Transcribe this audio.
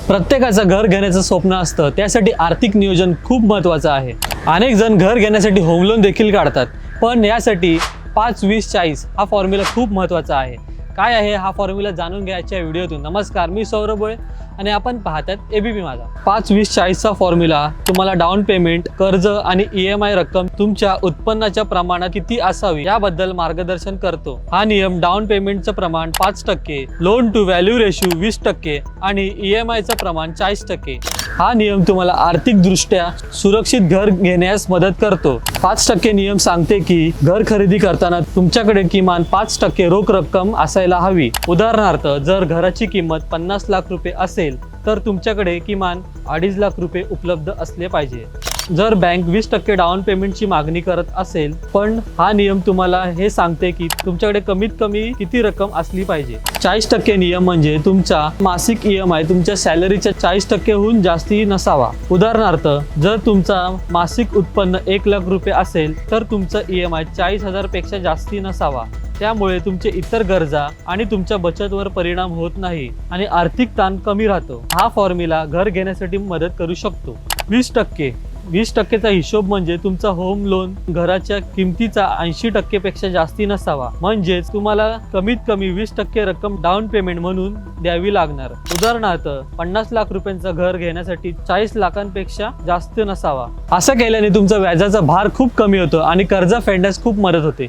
प्रत्येकाचं घर घेण्याचं स्वप्न असतं, त्यासाठी आर्थिक नियोजन खूप महत्त्वाचं आहे। अनेक जण घर घेण्यासाठी होम लोन देखील काढतात, पण यासाठी 5-20-40 हा फॉर्म्युला खूप महत्त्वाचा आहे। काय आहे हा फॉर्म्युला जाणून घ्यायच्या व्हिडिओतून। नमस्कार, मी सौरभ बोळे आणि आपण पाहतात एबीपी माझा। 5-20-40चा फॉर्म्युला तुम्हाला डाऊन पेमेंट, कर्ज आणि EMI रक्कम तुमच्या उत्पन्नाच्या प्रमाणात किती असावी याबद्दल मार्गदर्शन करतो। हा नियम डाऊन पेमेंटचं प्रमाण 5%, लोन टू व्हॅल्यू रेशो 20% आणि EMIचं प्रमाण 40%। हा नियम तुम्हाला आर्थिकदृष्ट्या सुरक्षित घर घेण्यास मदत करतो। 5% नियम सांगते की घर खरेदी करताना तुमच्याकडे किमान 5% रोख रक्कम असायला हवी। उदाहरणार्थ, जर घराची किंमत 50 लाख रुपये असेल तर तुमच्याकडे किमान 2.5 लाख रुपये उपलब्ध असले पाहिजे। जर बँक 20% डाऊन पेमेंटची मागणी करत असेल, पण हा नियम तुम्हाला हे सांगते की तुमच्याकडे कमीत कमी किती रक्कम असली पाहिजे। 40% नियम म्हणजे तुमचा मासिक EMI तुमच्या सॅलरीच्या 40%हून जास्ती नसावा। उदाहरणार्थ, जर तुमचा मासिक उत्पन्न 1 लाख रुपये असेल तर तुमचा EMI 40,000 पेक्षा जास्ती नसावा। त्यामुळे तुमचे इतर गरजा आणि तुमच्या बचतवर परिणाम होत नाही आणि आर्थिक ताण कमी राहतो। हा फॉर्म्युला घर घेण्यासाठी मदत करू शकतो। 20%चा हिशोब म्हणजे तुमचा होम लोन घराच्या किमतीचा 80% पेक्षा जास्ती नसावा। म्हणजेच तुम्हाला कमीत कमी 20% रक्कम डाऊन पेमेंट म्हणून द्यावी लागणार। उदाहरणार्थ, 50 लाख रुपयांचं घर घेण्यासाठी 40 लाखांपेक्षा जास्त नसावा। असं केल्याने तुमचा व्याजाचा भार खूप कमी होतो आणि कर्ज फेडण्यास खूप मदत होते।